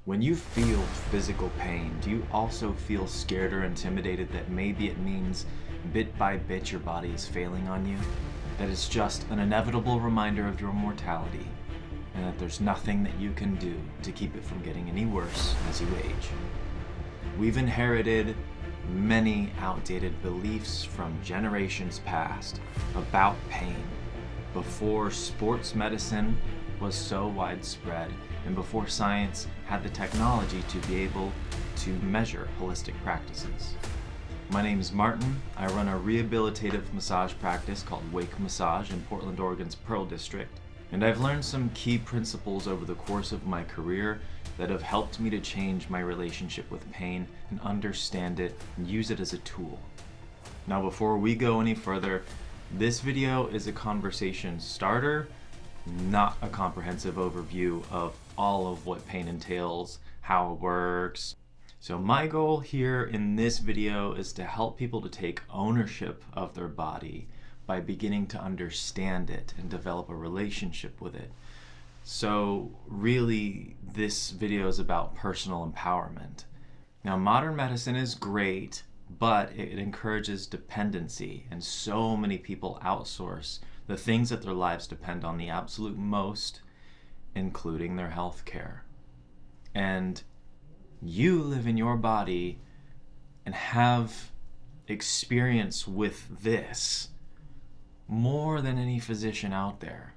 When you feel physical pain, do you also feel scared or intimidated that maybe it means bit by bit your body is failing on you? That it's just an inevitable reminder of your mortality, and that there's nothing that you can do to keep it from getting any worse as you age? We've inherited many outdated beliefs from generations past about pain, before sports medicine was so widespread and before science had the technology to be able to measure holistic practices. My name is Martin. I run a rehabilitative massage practice called Wake Massage in Portland, Oregon's Pearl District, and I've learned some key principles over the course of my career that have helped me to change my relationship with pain and understand it and use it as a tool. Now, before we go any further, this video is a conversation starter, not a comprehensive overview of all of what pain entails, how it works. So my goal here in this video is to help people to take ownership of their body by beginning to understand it and develop a relationship with it. So really, this video is about personal empowerment. Now, modern medicine is great, but it encourages dependency, and so many people outsource the things that their lives depend on the absolute most, including their health care. And you live in your body and have experience with this more than any physician out there.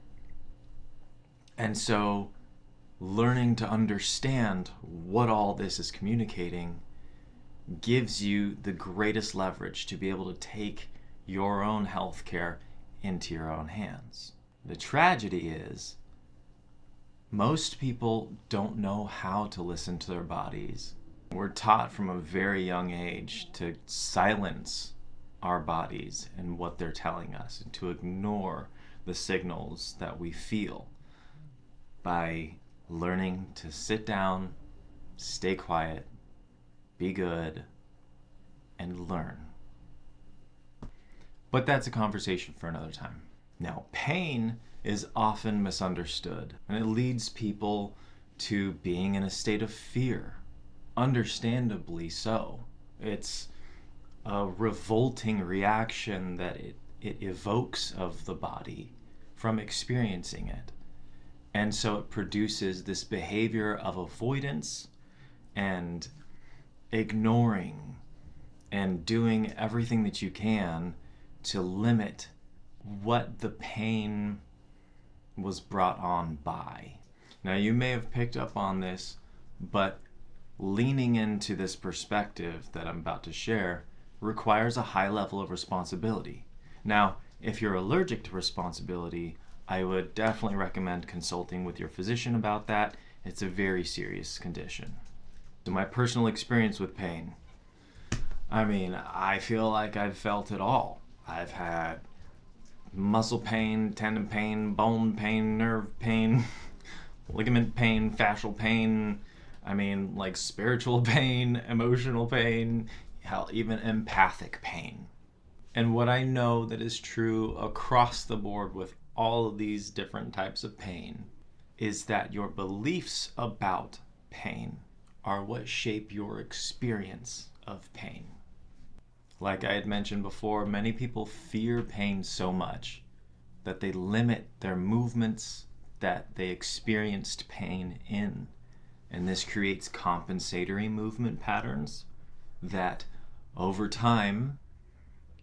And so learning to understand what all this is communicating gives you the greatest leverage to be able to take your own health care into your own hands. The tragedy is most people don't know how to listen to their bodies. We're taught from a very young age to silence our bodies and what they're telling us, and to ignore the signals that we feel by learning to sit down, stay quiet, be good, and learn. But that's a conversation for another time. Now, pain is often misunderstood, and it leads people to being in a state of fear, understandably so. It's a revolting reaction that it evokes of the body from experiencing it. And so it produces this behavior of avoidance and ignoring and doing everything that you can to limit what the pain was brought on by. Now, you may have picked up on this, but leaning into this perspective that I'm about to share requires a high level of responsibility. Now, if you're allergic to responsibility, I would definitely recommend consulting with your physician about that. It's a very serious condition. So my personal experience with pain, I feel like I've felt it all. I've had muscle pain, tendon pain, bone pain, nerve pain, ligament pain, fascial pain, like spiritual pain, emotional pain, hell, even empathic pain. And what I know that is true across the board with all of these different types of pain is that your beliefs about pain are what shape your experience of pain. Like I had mentioned before, many people fear pain so much that they limit their movements that they experienced pain in. And this creates compensatory movement patterns that over time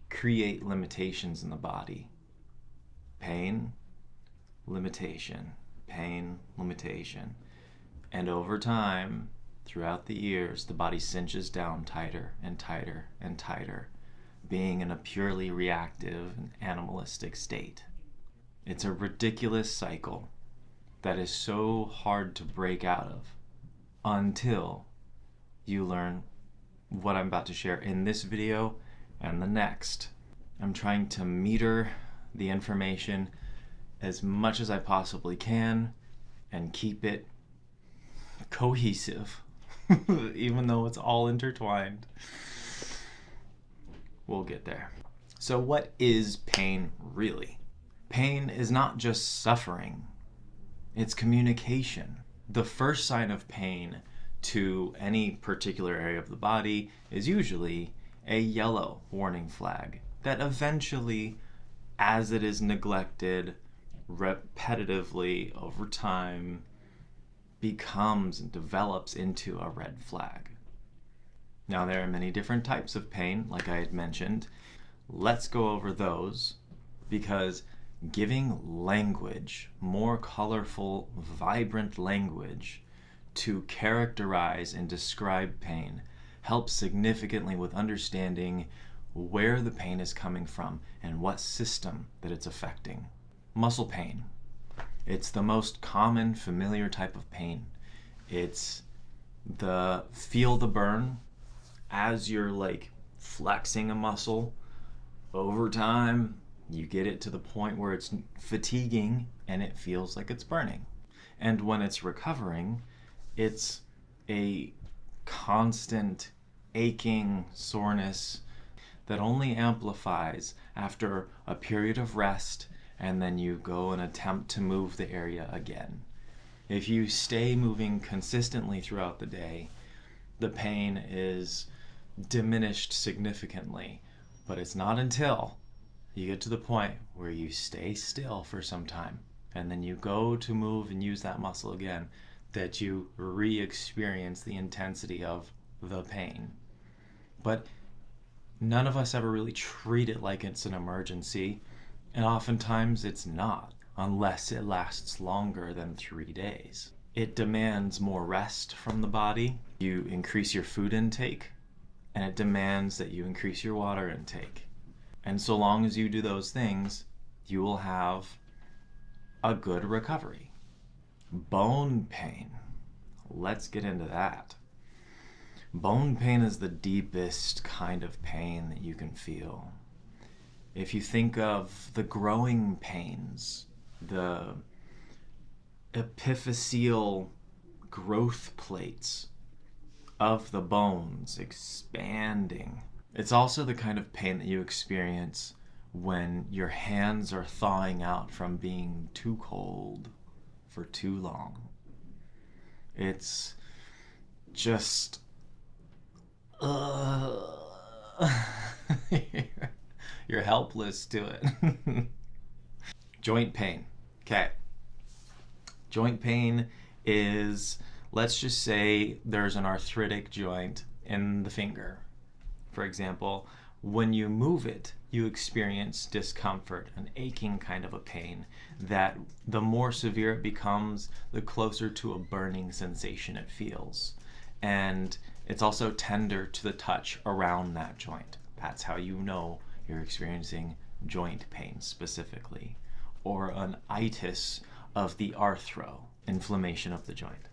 create limitations in the body. Pain, limitation, pain, limitation. And over time, throughout the years, the body cinches down tighter and tighter and tighter, being in a purely reactive and animalistic state. It's a ridiculous cycle that is so hard to break out of until you learn what I'm about to share in this video and the next. I'm trying to meter the information as much as I possibly can and keep it cohesive, even though it's all intertwined. We'll get there. So what is pain really? Pain is not just suffering, it's communication. The first sign of pain to any particular area of the body is usually a yellow warning flag that eventually, as it is neglected repetitively over time, becomes and develops into a red flag. Now, there are many different types of pain, like I had mentioned. Let's go over those, because giving language, more colorful, vibrant language, to characterize and describe pain helps significantly with understanding where the pain is coming from and what system that it's affecting. Muscle pain. It's the most common familiar type of pain. It's the feel the burn as you're like flexing a muscle. Over time, you get it to the point where it's fatiguing and it feels like it's burning. And when it's recovering, it's a constant aching soreness that only amplifies after a period of rest, and then you go and attempt to move the area again. If you stay moving consistently throughout the day, the pain is diminished significantly. But it's not until you get to the point where you stay still for some time and then you go to move and use that muscle again that you re-experience the intensity of the pain. But none of us ever really treat it like it's an emergency, and oftentimes it's not, unless it lasts longer than 3 days. It demands more rest from the body. You increase your food intake, and it demands that you increase your water intake. And so long as you do those things, you will have a good recovery. Bone pain. Let's get into that. Bone pain is the deepest kind of pain that you can feel. If you think of the growing pains, the epiphyseal growth plates of the bones expanding, it's also the kind of pain that you experience when your hands are thawing out from being too cold for too long. It's just you're helpless to it. Joint pain. Okay. Joint pain is, let's just say there's an arthritic joint in the finger. For example, when you move it, you experience discomfort, an aching kind of a pain that the more severe it becomes, the closer to a burning sensation it feels. And it's also tender to the touch around that joint. That's how you know you're experiencing joint pain specifically, or an itis of the arthro, inflammation of the joint.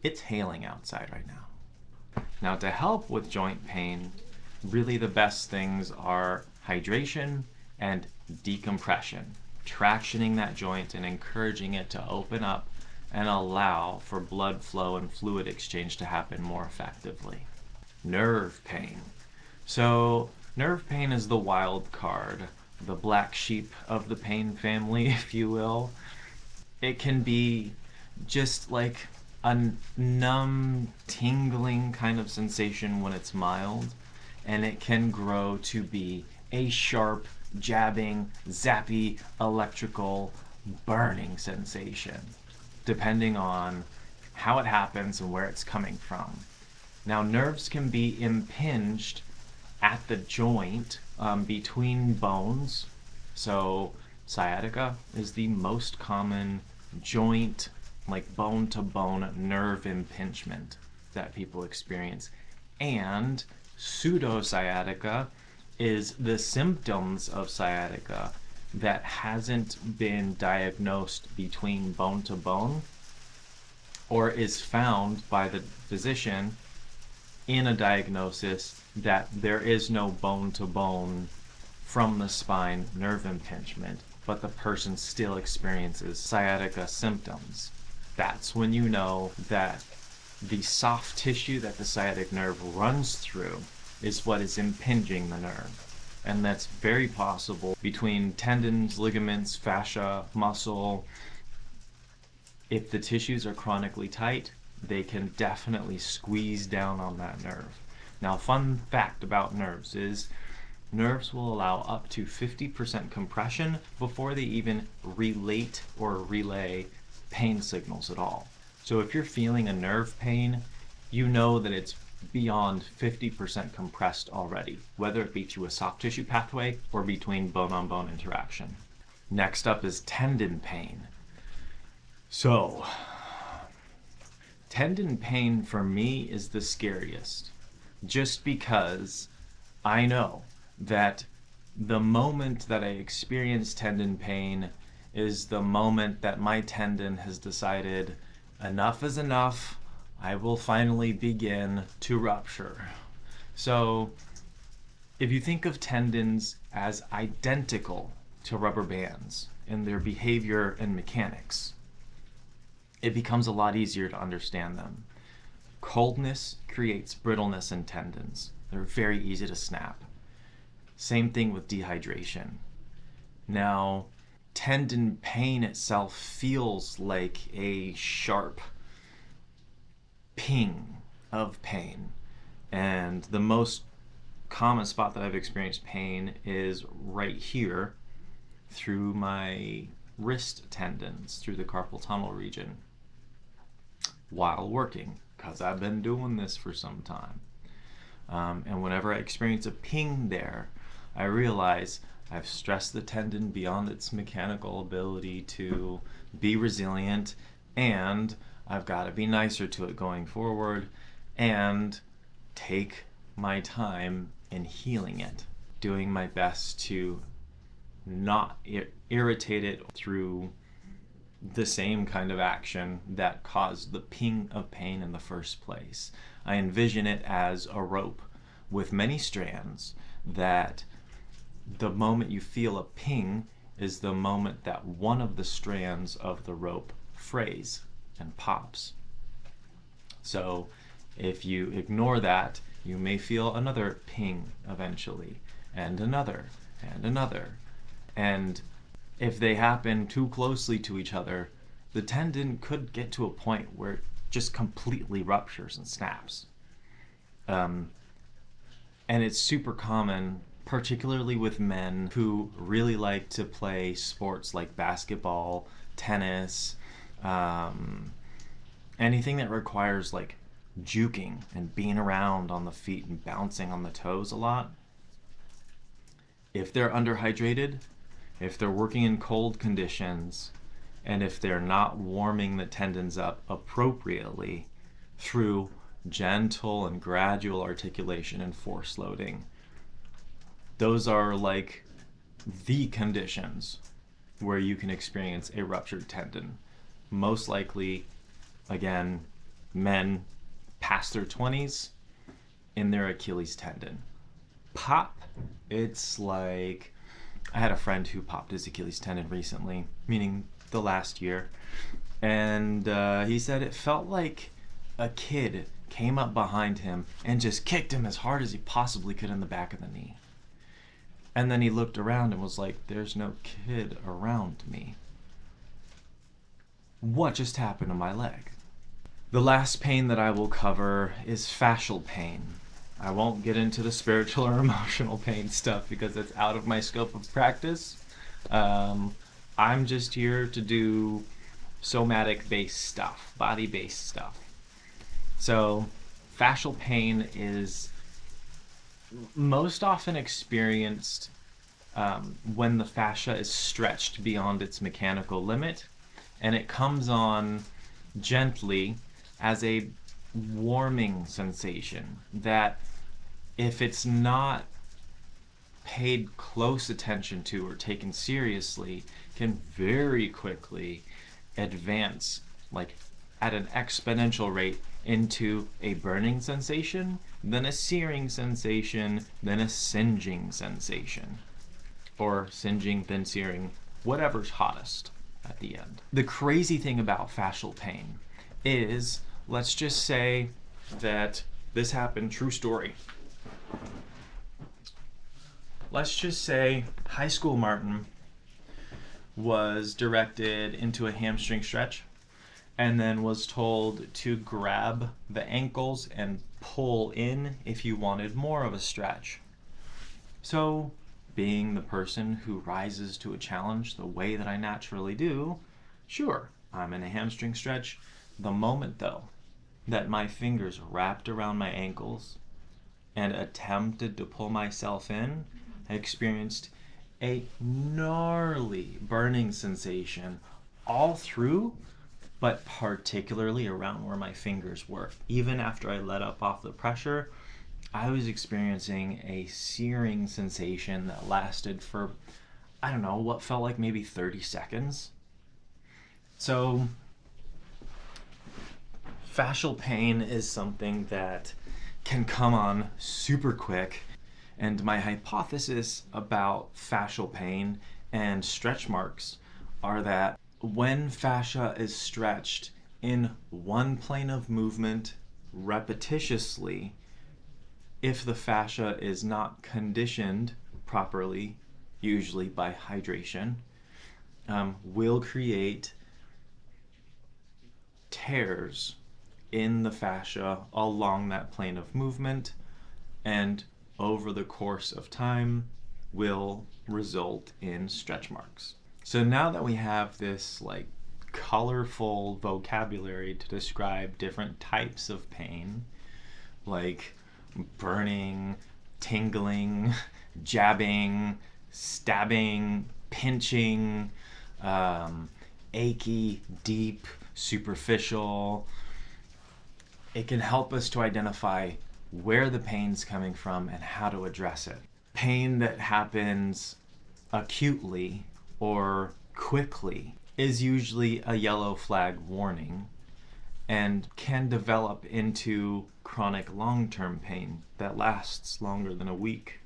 It's hailing outside right now. Now, to help with joint pain, really the best things are hydration and decompression, tractioning that joint and encouraging it to open up and allow for blood flow and fluid exchange to happen more effectively. Nerve pain. So nerve pain is the wild card, the black sheep of the pain family, if you will. It can be just like a numb, tingling kind of sensation when it's mild, and it can grow to be a sharp, jabbing, zappy, electrical, burning sensation, depending on how it happens and where it's coming from. Now, nerves can be impinged at the joint between bones. So sciatica is the most common joint, like bone-to-bone nerve impingement that people experience. And pseudosciatica is the symptoms of sciatica that hasn't been diagnosed between bone to bone, or is found by the physician in a diagnosis that there is no bone to bone from the spine nerve impingement, but the person still experiences sciatica symptoms. That's when you know that the soft tissue that the sciatic nerve runs through is what is impinging the nerve. And that's very possible between tendons, ligaments, fascia, muscle. If the tissues are chronically tight, they can definitely squeeze down on that nerve. Now, fun fact about nerves is nerves will allow up to 50% compression before they even relate or relay pain signals at all. So if you're feeling a nerve pain, you know that it's beyond 50% compressed already, whether it be through a soft tissue pathway or between bone-on-bone interaction. Next up is tendon pain. So, tendon pain for me is the scariest, just because I know that the moment that I experience tendon pain is the moment that my tendon has decided enough is enough. I will finally begin to rupture. So if you think of tendons as identical to rubber bands in their behavior and mechanics, it becomes a lot easier to understand them. Coldness creates brittleness in tendons. They're very easy to snap. Same thing with dehydration. Now, tendon pain itself feels like a sharp ping of pain. And the most common spot that I've experienced pain is right here through my wrist tendons, through the carpal tunnel region, while working, because I've been doing this for some time. And whenever I experience a ping there, I realize I've stressed the tendon beyond its mechanical ability to be resilient, and I've got to be nicer to it going forward and take my time in healing it, doing my best to not irritate it through the same kind of action that caused the ping of pain in the first place. I envision it as a rope with many strands that the moment you feel a ping is the moment that one of the strands of the rope frays and pops. So if you ignore that, you may feel another ping eventually, and another, and another. And if they happen too closely to each other, the tendon could get to a point where it just completely ruptures and snaps. And it's super common, particularly with men who really like to play sports like basketball, tennis, anything that requires like juking and being around on the feet and bouncing on the toes a lot. If they're underhydrated, if they're working in cold conditions, and if they're not warming the tendons up appropriately through gentle and gradual articulation and force loading, those are like the conditions where you can experience a ruptured tendon. Most likely, again, men past their 20s in their Achilles tendon. Pop, it's like, I had a friend who popped his Achilles tendon recently, meaning the last year, and he said it felt like a kid came up behind him and just kicked him as hard as he possibly could in the back of the knee. And then he looked around and was like, there's no kid around me. What just happened to my leg? The last pain that I will cover is fascial pain. I won't get into the spiritual or emotional pain stuff because it's out of my scope of practice. I'm just here to do somatic-based stuff, body-based stuff. So fascial pain is most often experienced when the fascia is stretched beyond its mechanical limit, and it comes on gently as a warming sensation that, if it's not paid close attention to or taken seriously, can very quickly advance, like at an exponential rate, into a burning sensation, then a searing sensation, then a singeing sensation. Or singeing, then searing, whatever's hottest at the end. The crazy thing about fascial pain is, let's just say that this happened, true story. Let's just say high school Martin was directed into a hamstring stretch, and then was told to grab the ankles and pull in if you wanted more of a stretch. So, being the person who rises to a challenge the way that I naturally do, sure, I'm in a hamstring stretch. The moment, though, that my fingers wrapped around my ankles and attempted to pull myself in, I experienced a gnarly burning sensation all through, but particularly around where my fingers were. Even after I let up off the pressure, I was experiencing a searing sensation that lasted for, I don't know, what felt like maybe 30 seconds. So, fascial pain is something that can come on super quick. And my hypothesis about fascial pain and stretch marks are that when fascia is stretched in one plane of movement repetitiously, if the fascia is not conditioned properly, usually by hydration, will create tears in the fascia along that plane of movement, and over the course of time will result in stretch marks. So now that we have this like colorful vocabulary to describe different types of pain, like burning, tingling, jabbing, stabbing, pinching, achy, deep, superficial, it can help us to identify where the pain's coming from and how to address it. Pain that happens acutely or quickly is usually a yellow flag warning and can develop into chronic long-term pain that lasts longer than a week.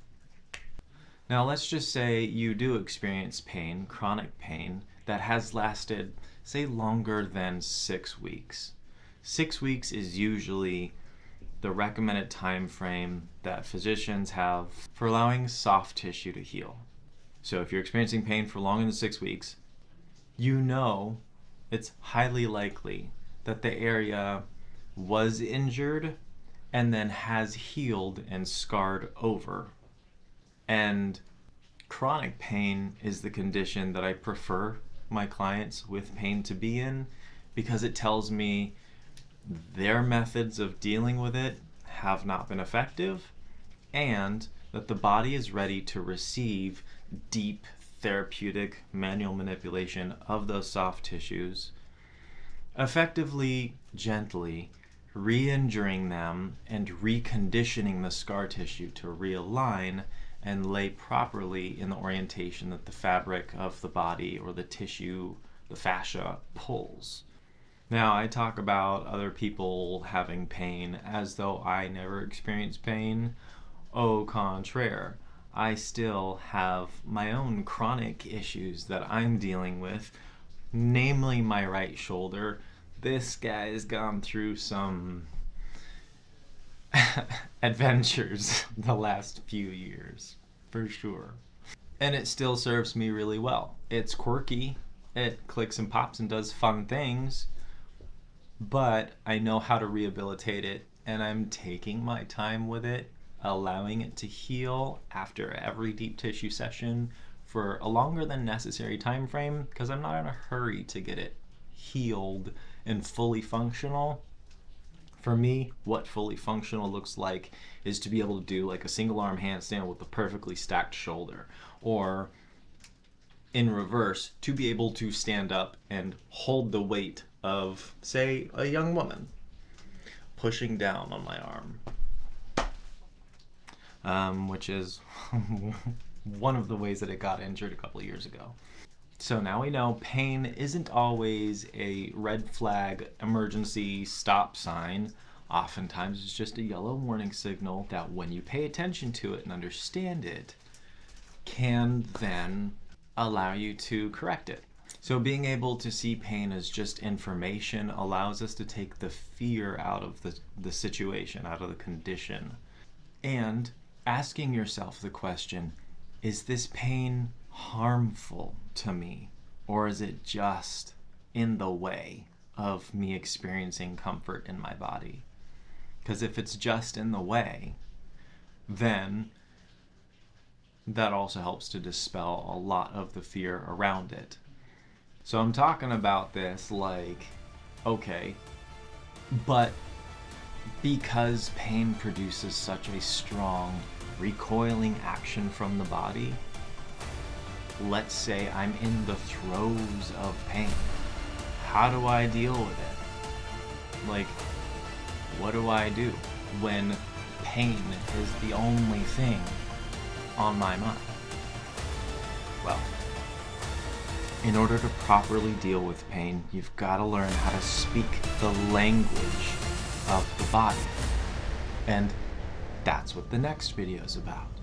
Now let's just say you do experience pain, chronic pain, that has lasted, say, longer than 6 weeks. 6 weeks is usually the recommended time frame that physicians have for allowing soft tissue to heal. So if you're experiencing pain for longer than 6 weeks, you know it's highly likely that the area was injured and then has healed and scarred over. And chronic pain is the condition that I prefer my clients with pain to be in, because it tells me their methods of dealing with it have not been effective, and that the body is ready to receive deep therapeutic manual manipulation of those soft tissues, effectively, gently re-injuring them and reconditioning the scar tissue to realign and lay properly in the orientation that the fabric of the body or the tissue, the fascia, pulls. Now, I talk about other people having pain as though I never experienced pain. Au contraire, I still have my own chronic issues that I'm dealing with, namely my right shoulder. This guy's gone through some adventures the last few years, for sure. And it still serves me really well. It's quirky, it clicks and pops and does fun things, but I know how to rehabilitate it, and I'm taking my time with it, allowing it to heal after every deep tissue session for a longer than necessary time frame, because I'm not in a hurry to get it healed and fully functional. For me, what fully functional looks like is to be able to do like a single arm handstand with a perfectly stacked shoulder, or in reverse, to be able to stand up and hold the weight of, say, a young woman pushing down on my arm, which is one of the ways that it got injured a couple of years ago. So now we know pain isn't always a red flag emergency stop sign. Oftentimes it's just a yellow warning signal that when you pay attention to it and understand it, can then allow you to correct it. So being able to see pain as just information allows us to take the fear out of the situation, out of the condition. And asking yourself the question, is this pain harmful to me, or is it just in the way of me experiencing comfort in my body. Because if it's just in the way, then that also helps to dispel a lot of the fear around it. So I'm talking about this like, okay, but because pain produces such a strong recoiling action from the body, let's say I'm in the throes of pain. How do I deal with it? Like, what do I do when pain is the only thing on my mind? Well, in order to properly deal with pain, you've got to learn how to speak the language of the body. And that's what the next video is about.